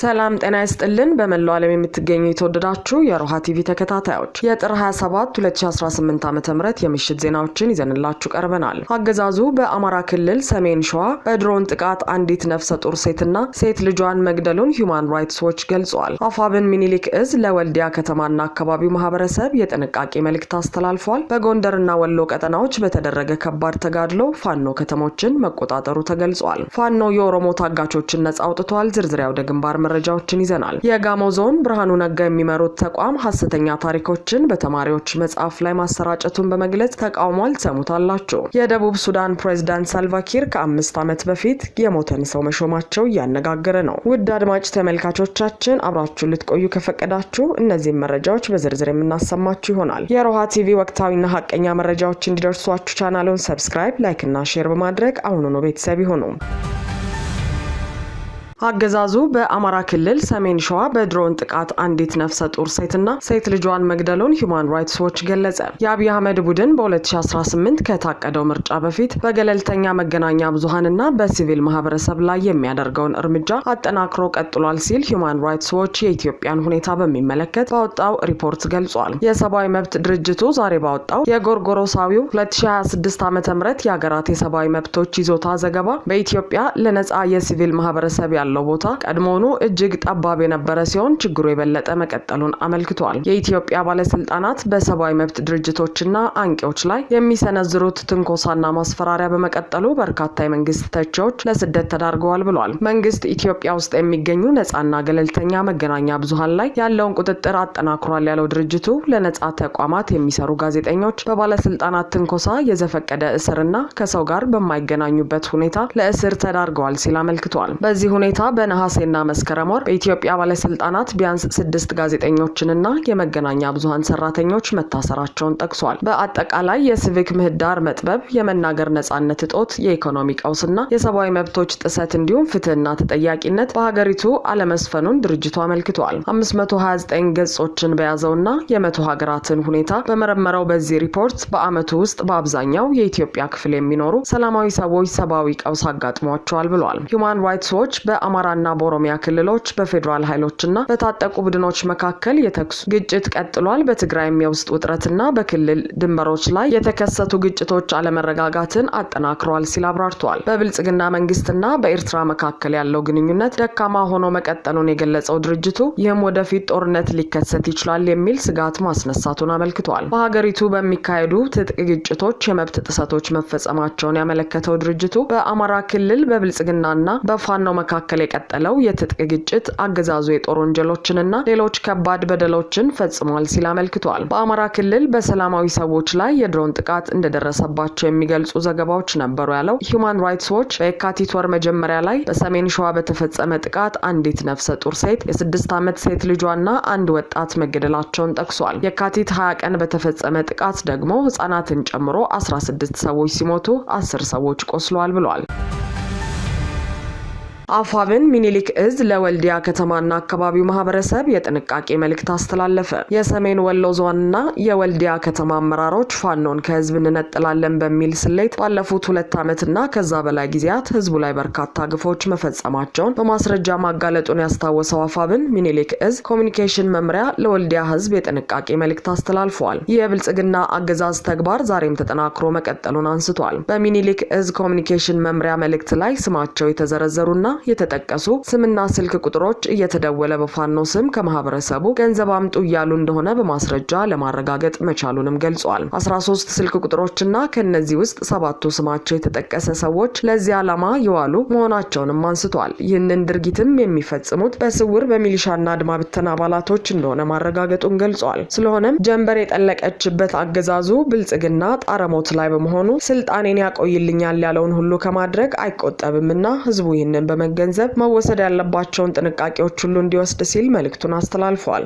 ሰላም ጤና ይስጥልን በመላው ዓለም የምትገኙ የተወደዳችሁ የሮሃ ቲቪ ተከታታዮች የጥር 27 2018 ዓ.ም የምሽት ዜናዎችን ይዘንላችሁ ቀርበናል። አገዛዙ በአማራ ክልል ሰሜን ሸዋ በድሮን ጥቃት አንዲት ነፍሰ ጡር ሴትና ሴት ልጇን መግደሉን ሂዩማን ራይትስ ዎች ገልጿል። አፋብን ሚኒሊክ እዝ ለወልዲያ ከተማና አካባቢው ማህበረሰብ የጥንቃቄ መልእክት አስተላልፏል። በጎንደርና ወሎ ቀጠናዎች በተደረገ ከባድ ተጋድሎ ፋኖ ከተሞችን መቆጣጠሩ ተገልጿል። ፋኖ የኦሮሞ ታጋቾችን ነጻ አውጥቷል። ዝርዝር ያውደ ግንባር መረጃዎችን ይዘናል። የጋሞ ዞን ብርሃኑ ነጋ የሚመሩት ተቋም ሐሰተኛ ታሪኮችን በተማሪዎች መጽሐፍ ላይ ማሰራጨቱን በመግለጽ ተቃውሟል። ሰሙታላችሁ። የደቡብ ሱዳን ፕሬዝዳንት ሳልቫኪር ከ5 ዓመት በፊት የሞተን ሰው መሾማቸው እያነጋገረ ነው። ውድ አድማጭ ተመልካቾቻችን አብራችሁን ልትቆዩ ከፈቀዳችሁ እነዚህ መረጃዎች በዝርዝር የምናሰማችሁ ይሆናል። የሮሃ ቲቪ ወቅታዊና ሐቀኛ መረጃዎች እንዲደርሷችሁ ቻናሉን ሰብስክራይብ፣ ላይክ እና ሼር በማድረግ አሁኑኑ ቤተሰብ ይሁኑ። አገዛዙ በአማራ ክልል ሰሜን ሸዋ በድሮን ጥቃት አንዲት ነፍሰ ጡር ሴትና ሴት ልጇን መግደሉን ሂዩማን ራይትስ ዎች ገለጸ። የአብይ አህመድ ቡድን በ2018 ከታቀደው ምርጫ በፊት በገለልተኛ መገናኛ ብዙሃንና በሲቪል ማህበረሰብ ላይ የሚያደርገውን እርምጃ አጠናክሮ ቀጥሏል ሲል ሂዩማን ራይትስ ዎች የኢትዮጵያን ሁኔታ በሚመለከት ባወጣው ሪፖርት ገልጿል። የሰብአዊ መብት ድርጅቱ ዛሬ ባወጣው የጎርጎሮሳዊው 2026 ዓ.ም የሀገራት የሰብአዊ መብቶች ይዞታ ዘገባ በኢትዮጵያ ለነጻ የሲቪል ማህበረሰብ ያለው ቦታ ቀድሞውኑ እጅግ ጠባብ የነበረ ሲሆን ችግሩ የበለጠ መቀጠሉን አመልክቷል። የኢትዮጵያ ባለስልጣናት በሰብአዊ መብት ድርጅቶችና አንቂዎች ላይ የሚሰነዝሩት ትንኮሳና ማስፈራሪያ በመቀጠሉ በርካታ የመንግስት ተቺዎች ለስደት ተዳርገዋል ብሏል። መንግስት ኢትዮጵያ ውስጥ የሚገኙ ነጻና ገለልተኛ መገናኛ ብዙሃን ላይ ያለውን ቁጥጥር አጠናክሯል ያለው ድርጅቱ ለነጻ ተቋማት የሚሰሩ ጋዜጠኞች በባለስልጣናት ትንኮሳ፣ የዘፈቀደ እስርና ከሰው ጋር በማይገናኙበት ሁኔታ ለእስር ተዳርገዋል ሲል አመልክቷል። በዚህ ሁኔታ በነሐሴና መስከረም ወር በኢትዮጵያ ባለስልጣናት ቢያንስ 6 ጋዜጠኞችንና የመገናኛ ብዙሃን ሰራተኞች መታሰራቸውን ጠቅሷል። በአጠቃላይ የሲቪክ ምህዳር መጥበብ፣ የመናገር ነጻነት እጦት፣ የኢኮኖሚ ቀውስና የሰብአዊ መብቶች ጥሰት እንዲሁም ፍትህና ተጠያቂነት በሀገሪቱ አለመስፈኑን ድርጅቱ አመልክቷል። 529 ገጾችን በያዘውና የ100 ሀገራትን ሁኔታ በመረመረው በዚህ ሪፖርት በአመቱ ውስጥ በአብዛኛው የኢትዮጵያ ክፍል የሚኖሩ ሰላማዊ ሰዎች ሰብአዊ ቀውስ አጋጥሟቸዋል ብሏል። ሂዩማን ራይትስ ዎች በአማራና በኦሮሚያ ክልሎች በፌዴራል ኃይሎችና በታጠቁ ቡድኖች መካከል የተኩስ ግጭት ቀጥሏል። በትግራይም የውስጥ ውጥረትና በክልል ድንበሮች ላይ የተከሰቱ ግጭቶች አለመረጋጋትን አጠናክረዋል ሲል አብራርተዋል። በብልጽግና መንግስትና በኤርትራ መካከል ያለው ግንኙነት ደካማ ሆኖ መቀጠሉን የገለጸው ድርጅቱ ይህም ወደፊት ጦርነት ሊከሰት ይችላል የሚል ስጋት ማስነሳቱን አመልክቷል። በሀገሪቱ በሚካሄዱ ትጥቅ ግጭቶች የመብት ጥሰቶች መፈጸማቸውን ያመለከተው ድርጅቱ በአማራ ክልል በብልጽግናና በፋኖ መካከል የቀጠለው የትጥቅ ግጭት አገዛዙ የጦር ወንጀሎችንና ሌሎች ከባድ በደሎችን ፈጽሟል ሲል አመልክቷል። በአማራ ክልል በሰላማዊ ሰዎች ላይ የድሮን ጥቃት እንደደረሰባቸው የሚገልጹ ዘገባዎች ነበሩ ያለው ሂዩማን ራይትስ ዎች በየካቲት ወር መጀመሪያ ላይ በሰሜን ሸዋ በተፈጸመ ጥቃት አንዲት ነፍሰ ጡር ሴት፣ የ6 ዓመት ሴት ልጇና አንድ ወጣት መገደላቸውን ጠቅሷል። የካቲት 20 ቀን በተፈጸመ ጥቃት ደግሞ ህጻናትን ጨምሮ 16 ሰዎች ሲሞቱ 10 ሰዎች ቆስለዋል ብሏል። አፋብን ሚኒሊክ እዝ ለወልዲያ ከተማና አካባቢው ማህበረሰብ የጥንቃቄ መልእክት አስተላለፈ። የሰሜን ወሎ ዞንና የወልዲያ ከተማ አመራሮች ፋኖን ከህዝብ እንነጥላለን በሚል ስሌት ባለፉት 2 ዓመትና ከዛ በላይ ጊዜያት ህዝቡ ላይ በርካታ ግፎች መፈጸማቸውን በማስረጃ ማጋለጡን ያስታወሰው አፋብን ሚኒሊክ እዝ ኮሚኒኬሽን መምሪያ ለወልዲያ ህዝብ የጥንቃቄ መልእክት አስተላልፈዋል። ይህ የብልጽግና አገዛዝ ተግባር ዛሬም ተጠናክሮ መቀጠሉን አንስቷል። በሚኒሊክ እዝ ኮሚኒኬሽን መምሪያ መልእክት ላይ ስማቸው የተዘረዘሩና የተጠቀሱ ስምና ስልክ ቁጥሮች እየተደወለ በፋኖ ስም ከማህበረሰቡ ገንዘብ አምጡ እያሉ እንደሆነ በማስረጃ ለማረጋገጥ መቻሉንም ገልጿል። 13 ስልክ ቁጥሮችና ከነዚህ ውስጥ 7ቱ ስማቸው የተጠቀሰ ሰዎች ለዚህ ዓላማ የዋሉ መሆናቸውንም አንስቷል። ይህንን ድርጊትም የሚፈጽሙት በስውር በሚሊሻና አድማ ብተና አባላቶች እንደሆነ ማረጋገጡን ገልጿል። ስለሆነም ጀንበር የጠለቀችበት አገዛዙ ብልጽግና ጣረሞት ላይ በመሆኑ ስልጣኔን ያቆይልኛል ያለውን ሁሉ ከማድረግ አይቆጠብምና ህዝቡ ይህንን ገንዘብ መወሰድ ያለባቸውን ጥንቃቄዎች ሁሉ እንዲወስድ ሲል መልእክቱን አስተላልፏል።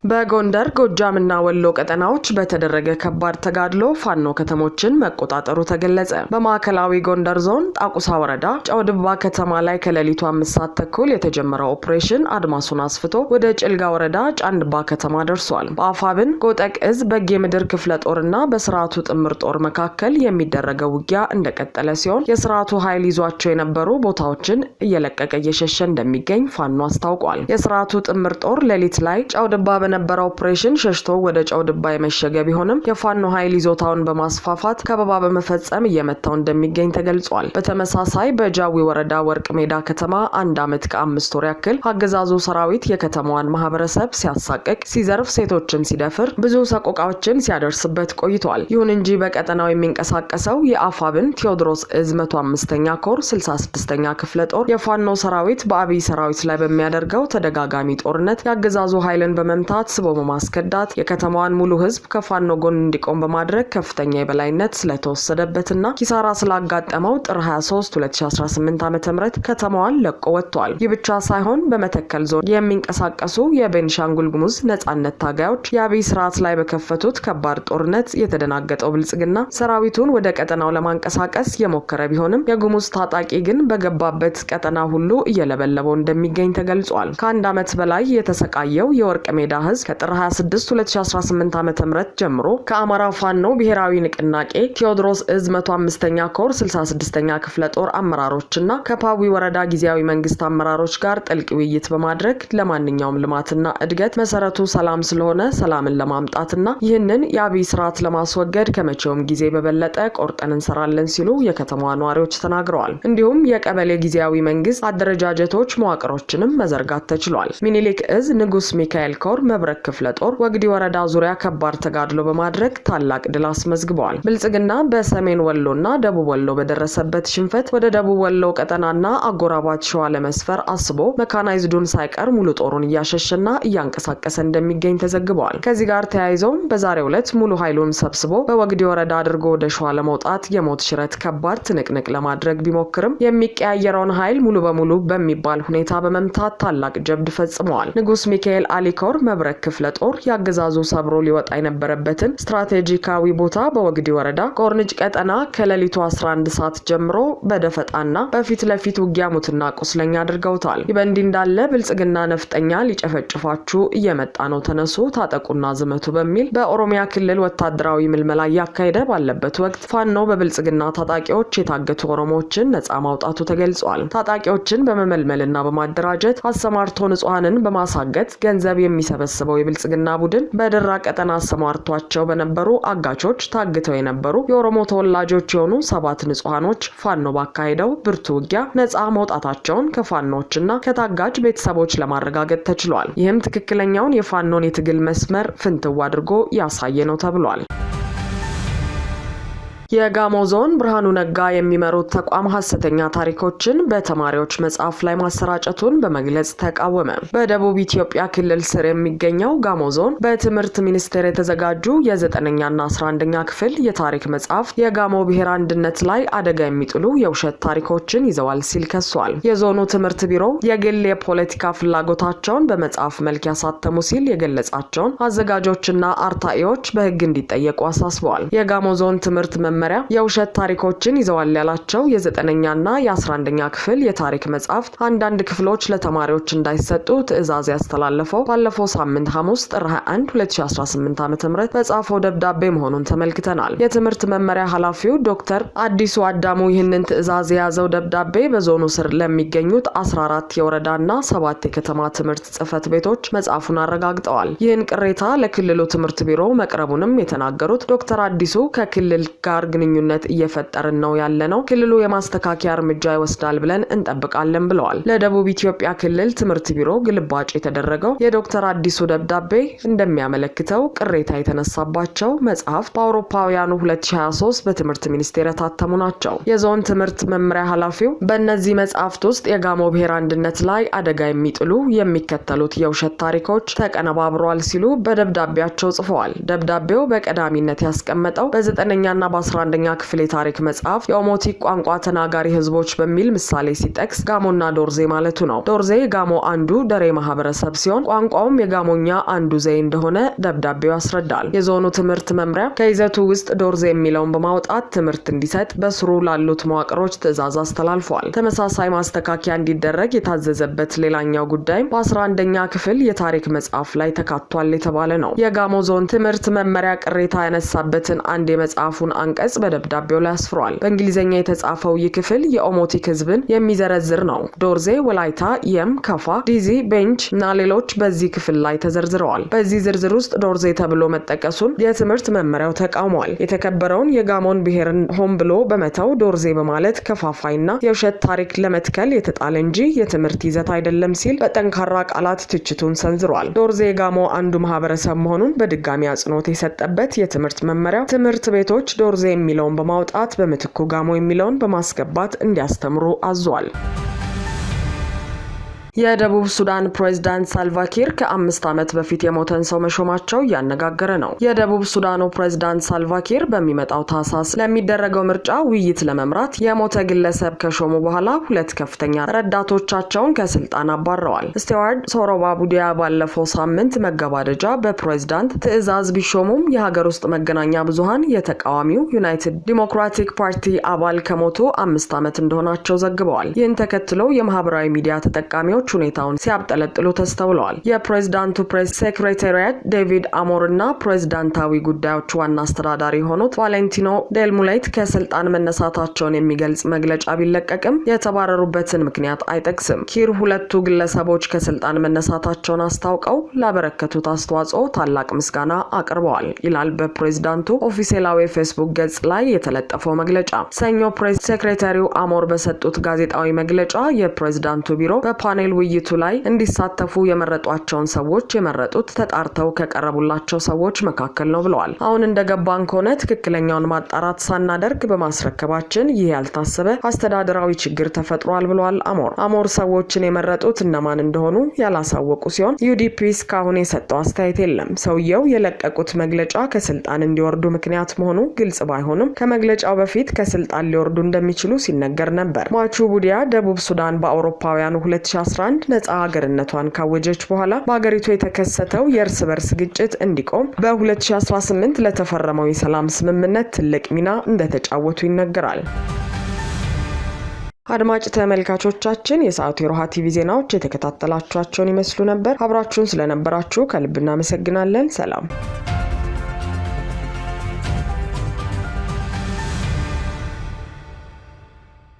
በጎንደር ጎጃምና ወሎ ቀጠናዎች በተደረገ ከባድ ተጋድሎ ፋኖ ከተሞችን መቆጣጠሩ ተገለጸ። በማዕከላዊ ጎንደር ዞን ጣቁሳ ወረዳ ጨውድባ ከተማ ላይ ከሌሊቱ 5 ሰዓት ተኩል የተጀመረው ኦፕሬሽን አድማሱን አስፍቶ ወደ ጭልጋ ወረዳ ጫንድባ ከተማ ደርሷል። በአፋብን ጎጠቅ እዝ በጌ ምድር ክፍለ ጦርና በስርዓቱ ጥምር ጦር መካከል የሚደረገው ውጊያ እንደቀጠለ ሲሆን የስርዓቱ ኃይል ይዟቸው የነበሩ ቦታዎችን እየለቀቀ እየሸሸ እንደሚገኝ ፋኖ አስታውቋል። የስርዓቱ ጥምር ጦር ሌሊት ላይ ጨውድባ በነበረው ኦፕሬሽን ሸሽቶ ወደ ጨውድባ የመሸገ ቢሆንም የፋኖ ኃይል ይዞታውን በማስፋፋት ከበባ በመፈጸም እየመታው እንደሚገኝ ተገልጿል። በተመሳሳይ በጃዊ ወረዳ ወርቅ ሜዳ ከተማ 1 ዓመት ከ5 ወር ያክል አገዛዙ ሰራዊት የከተማዋን ማህበረሰብ ሲያሳቅቅ፣ ሲዘርፍ፣ ሴቶችን ሲደፍር ብዙ ሰቆቃዎችን ሲያደርስበት ቆይቷል። ይሁን እንጂ በቀጠናው የሚንቀሳቀሰው የአፋብን ቴዎድሮስ እዝ 105ኛ ኮር 66ኛ ክፍለ ጦር የፋኖ ሰራዊት በአብይ ሰራዊት ላይ በሚያደርገው ተደጋጋሚ ጦርነት የአገዛዙ ኃይልን በመምታት ስቦ በማስከዳት የከተማዋን ሙሉ ህዝብ ከፋኖ ጎን እንዲቆም በማድረግ ከፍተኛ የበላይነት ስለተወሰደበትና ኪሳራ ስላጋጠመው ጥር 23 2018 ዓ.ም ከተማዋን ለቆ ወጥቷል። ይህ ብቻ ሳይሆን በመተከል ዞን የሚንቀሳቀሱ የቤንሻንጉል ጉሙዝ ነጻነት ታጋዮች የአብይ ስርዓት ላይ በከፈቱት ከባድ ጦርነት የተደናገጠው ብልጽግና ሰራዊቱን ወደ ቀጠናው ለማንቀሳቀስ የሞከረ ቢሆንም የጉሙዝ ታጣቂ ግን በገባበት ቀጠና ሁሉ እየለበለበው እንደሚገኝ ተገልጿል። ከ1 ዓመት በላይ የተሰቃየው የወርቅ ሜዳ ህዝብ ከጥር 26 2018 ዓ.ም ጀምሮ ከአማራ ፋኖ ብሔራዊ ንቅናቄ ቴዎድሮስ እዝ 105ኛ ኮር 66ኛ ክፍለ ጦር አመራሮችና ከፓዊ ወረዳ ጊዜያዊ መንግስት አመራሮች ጋር ጥልቅ ውይይት በማድረግ ለማንኛውም ልማትና እድገት መሰረቱ ሰላም ስለሆነ ሰላምን ለማምጣትና ይህንን የአብይ ስርዓት ለማስወገድ ከመቼውም ጊዜ በበለጠ ቆርጠን እንሰራለን ሲሉ የከተማዋ ነዋሪዎች ተናግረዋል። እንዲሁም የቀበሌ ጊዜያዊ መንግስት አደረጃጀቶች መዋቅሮችንም መዘርጋት ተችሏል። ሚኒሊክ እዝ ንጉስ ሚካኤል ኮር መብረቅ ክፍለ ጦር ወግዲ ወረዳ ዙሪያ ከባድ ተጋድሎ በማድረግ ታላቅ ድል አስመዝግበዋል። ብልጽግና በሰሜን ወሎና ደቡብ ወሎ በደረሰበት ሽንፈት ወደ ደቡብ ወሎ ቀጠናና አጎራባች ሸዋ ለመስፈር አስቦ መካናይዝዱን ሳይቀር ሙሉ ጦሩን እያሸሸና እያንቀሳቀሰ እንደሚገኝ ተዘግበዋል። ከዚህ ጋር ተያይዘው በዛሬው ዕለት ሙሉ ኃይሉን ሰብስቦ በወግዲ ወረዳ አድርጎ ወደ ሸዋ ለመውጣት የሞት ሽረት ከባድ ትንቅንቅ ለማድረግ ቢሞክርም የሚቀያየረውን ኃይል ሙሉ በሙሉ በሚባል ሁኔታ በመምታት ታላቅ ጀብድ ፈጽመዋል። ንጉስ ሚካኤል አሊኮር መብረቅ ክፍለ ጦር ያገዛዙ ሰብሮ ሊወጣ የነበረበትን ስትራቴጂካዊ ቦታ በወግዲ ወረዳ ቆርንጭ ቀጠና ከሌሊቱ 11 ሰዓት ጀምሮ በደፈጣና በፊት ለፊት ውጊያ ሙትና ቁስለኛ አድርገውታል። ይህ በእንዲህ እንዳለ ብልጽግና ነፍጠኛ ሊጨፈጭፋችሁ እየመጣ ነው፣ ተነሱ፣ ታጠቁና ዝመቱ በሚል በኦሮሚያ ክልል ወታደራዊ ምልመላ እያካሄደ ባለበት ወቅት ፋኖ በብልጽግና ታጣቂዎች የታገቱ ኦሮሞዎችን ነጻ ማውጣቱ ተገልጿል። ታጣቂዎችን በመመልመልና በማደራጀት አሰማርቶ ንጹሃንን በማሳገት ገንዘብ የሚሰበስበው የብልጽግና ቡድን በደራ ቀጠና አሰማርቷቸው በነበሩ አጋቾች ታግተው የነበሩ የኦሮሞ ተወላጆች የሆኑ 7 ንጹሃኖች ፋኖ ባካሄደው ብርቱ ውጊያ ነጻ መውጣታቸውን ከፋኖችና ከታጋጅ ቤተሰቦች ለማረጋገጥ ተችሏል። ይህም ትክክለኛውን የፋኖን የትግል መስመር ፍንትው አድርጎ ያሳየ ነው ተብሏል። የጋሞ ዞን ብርሃኑ ነጋ የሚመሩት ተቋም ሐሰተኛ ታሪኮችን በተማሪዎች መጽሐፍ ላይ ማሰራጨቱን በመግለጽ ተቃወመ። በደቡብ ኢትዮጵያ ክልል ስር የሚገኘው ጋሞ ዞን በትምህርት ሚኒስቴር የተዘጋጁ የ9ኛና 11ኛ ክፍል የታሪክ መጽሐፍ የጋሞ ብሔር አንድነት ላይ አደጋ የሚጥሉ የውሸት ታሪኮችን ይዘዋል ሲል ከሷል። የዞኑ ትምህርት ቢሮ የግል የፖለቲካ ፍላጎታቸውን በመጽሐፍ መልክ ያሳተሙ ሲል የገለጻቸውን አዘጋጆችና አርታኢዎች በሕግ እንዲጠየቁ አሳስበዋል። የጋሞ ዞን ትምህርት መመሪያ የውሸት ታሪኮችን ይዘዋል ያላቸው የ9ኛና የ11ኛ ክፍል የታሪክ መጽሐፍት አንዳንድ ክፍሎች ለተማሪዎች እንዳይሰጡ ትዕዛዝ ያስተላለፈው ባለፈው ሳምንት ሐሙስ ጥር 21 2018 ዓ.ም በጻፈው ደብዳቤ መሆኑን ተመልክተናል። የትምህርት መመሪያ ኃላፊው ዶክተር አዲሱ አዳሙ ይህንን ትዕዛዝ የያዘው ደብዳቤ በዞኑ ስር ለሚገኙት 14 የወረዳና 7 የከተማ ትምህርት ጽሕፈት ቤቶች መጻፉን አረጋግጠዋል። ይህን ቅሬታ ለክልሉ ትምህርት ቢሮ መቅረቡንም የተናገሩት ዶክተር አዲሱ ከክልል ጋር ግንኙነት እየፈጠርን ነው ያለነው፣ ክልሉ የማስተካከያ እርምጃ ይወስዳል ብለን እንጠብቃለን ብለዋል። ለደቡብ ኢትዮጵያ ክልል ትምህርት ቢሮ ግልባጭ የተደረገው የዶክተር አዲሱ ደብዳቤ እንደሚያመለክተው ቅሬታ የተነሳባቸው መጽሐፍት በአውሮፓውያኑ 2023 በትምህርት ሚኒስቴር የታተሙ ናቸው። የዞን ትምህርት መምሪያ ኃላፊው በእነዚህ መጽሐፍት ውስጥ የጋሞ ብሔር አንድነት ላይ አደጋ የሚጥሉ የሚከተሉት የውሸት ታሪኮች ተቀነባብረዋል ሲሉ በደብዳቤያቸው ጽፈዋል። ደብዳቤው በቀዳሚነት ያስቀመጠው በ9ኛና በ11 በ11ኛ ክፍል የታሪክ መጽሐፍ የኦሞቲክ ቋንቋ ተናጋሪ ህዝቦች በሚል ምሳሌ ሲጠቅስ ጋሞና ዶርዜ ማለቱ ነው። ዶርዜ ጋሞ አንዱ ደሬ ማህበረሰብ ሲሆን ቋንቋውም የጋሞኛ አንዱ ዘይ እንደሆነ ደብዳቤው ያስረዳል። የዞኑ ትምህርት መምሪያ ከይዘቱ ውስጥ ዶርዜ የሚለውን በማውጣት ትምህርት እንዲሰጥ በስሩ ላሉት መዋቅሮች ትዕዛዝ አስተላልፏል። ተመሳሳይ ማስተካከያ እንዲደረግ የታዘዘበት ሌላኛው ጉዳይ በ11ኛ ክፍል የታሪክ መጽሐፍ ላይ ተካቷል የተባለ ነው። የጋሞ ዞን ትምህርት መመሪያ ቅሬታ ያነሳበትን አንድ የመጽሐፉን አንቀጽ በደብዳቤው ላይ አስፍሯል። በእንግሊዝኛ የተጻፈው ይህ ክፍል የኦሞቲክ ህዝብን የሚዘረዝር ነው። ዶርዜ፣ ወላይታ፣ የም፣ ከፋ፣ ዲዚ፣ ቤንች እና ሌሎች በዚህ ክፍል ላይ ተዘርዝረዋል። በዚህ ዝርዝር ውስጥ ዶርዜ ተብሎ መጠቀሱን የትምህርት መመሪያው ተቃውሟል። የተከበረውን የጋሞን ብሔርን ሆን ብሎ በመተው ዶርዜ በማለት ከፋፋይና የውሸት ታሪክ ለመትከል የተጣለ እንጂ የትምህርት ይዘት አይደለም ሲል በጠንካራ ቃላት ትችቱን ሰንዝሯል። ዶርዜ የጋሞ አንዱ ማህበረሰብ መሆኑን በድጋሚ አጽንኦት የሰጠበት የትምህርት መመሪያው ትምህርት ቤቶች ዶርዜ የሚለውን በማውጣት በምትኩ ጋሞ የሚለውን በማስገባት እንዲያስተምሩ አዟል። የደቡብ ሱዳን ፕሬዝዳንት ሳልቫኪር ከ5 ዓመት በፊት የሞተን ሰው መሾማቸው እያነጋገረ ነው። የደቡብ ሱዳኑ ፕሬዝዳንት ሳልቫኪር በሚመጣው ታህሳስ ለሚደረገው ምርጫ ውይይት ለመምራት የሞተ ግለሰብ ከሾሙ በኋላ 2 ከፍተኛ ረዳቶቻቸውን ከስልጣን አባረዋል። ስቲዋርት ሶሮባ ቡዲያ ባለፈው ሳምንት መገባደጃ በፕሬዝዳንት ትዕዛዝ ቢሾሙም የሀገር ውስጥ መገናኛ ብዙሃን የተቃዋሚው ዩናይትድ ዲሞክራቲክ ፓርቲ አባል ከሞቱ 5 ዓመት እንደሆናቸው ዘግበዋል። ይህን ተከትሎ የማህበራዊ ሚዲያ ተጠቃሚዎች ሁኔታውን ሲያብጠለጥሉ ተስተውለዋል። የፕሬዝዳንቱ ፕሬስ ሴክሬታሪያት ዴቪድ አሞር እና ፕሬዝዳንታዊ ጉዳዮች ዋና አስተዳዳሪ የሆኑት ቫሌንቲኖ ዴልሙሌት ከስልጣን መነሳታቸውን የሚገልጽ መግለጫ ቢለቀቅም የተባረሩበትን ምክንያት አይጠቅስም። ኪር ሁለቱ ግለሰቦች ከስልጣን መነሳታቸውን አስታውቀው ላበረከቱት አስተዋጽኦ ታላቅ ምስጋና አቅርበዋል ይላል በፕሬዝዳንቱ ኦፊሴላዊ የፌስቡክ ገጽ ላይ የተለጠፈው መግለጫ። ሰኞ ፕሬስ ሴክሬታሪው አሞር በሰጡት ጋዜጣዊ መግለጫ የፕሬዝዳንቱ ቢሮ በፓኔል ውይይቱ ላይ እንዲሳተፉ የመረጧቸውን ሰዎች የመረጡት ተጣርተው ከቀረቡላቸው ሰዎች መካከል ነው ብለዋል። አሁን እንደገባን ከሆነ ትክክለኛውን ማጣራት ሳናደርግ በማስረከባችን ይህ ያልታሰበ አስተዳደራዊ ችግር ተፈጥሯል ብለዋል አሞር ሰዎችን የመረጡት እነማን እንደሆኑ ያላሳወቁ ሲሆን ዩዲፒ እስካሁን የሰጠው አስተያየት የለም። ሰውየው የለቀቁት መግለጫ ከስልጣን እንዲወርዱ ምክንያት መሆኑ ግልጽ ባይሆንም ከመግለጫው በፊት ከስልጣን ሊወርዱ እንደሚችሉ ሲነገር ነበር። ሟቹ ቡዲያ ደቡብ ሱዳን በአውሮፓውያኑ 2011 ነጻ ሀገርነቷን ካወጀች በኋላ በሀገሪቱ የተከሰተው የእርስ በርስ ግጭት እንዲቆም በ2018 ለተፈረመው የሰላም ስምምነት ትልቅ ሚና እንደተጫወቱ ይነገራል። አድማጭ ተመልካቾቻችን የሰዓቱ የሮሃ ቲቪ ዜናዎች የተከታተላችኋቸውን ይመስሉ ነበር። አብራችሁን ስለነበራችሁ ከልብ እናመሰግናለን። ሰላም።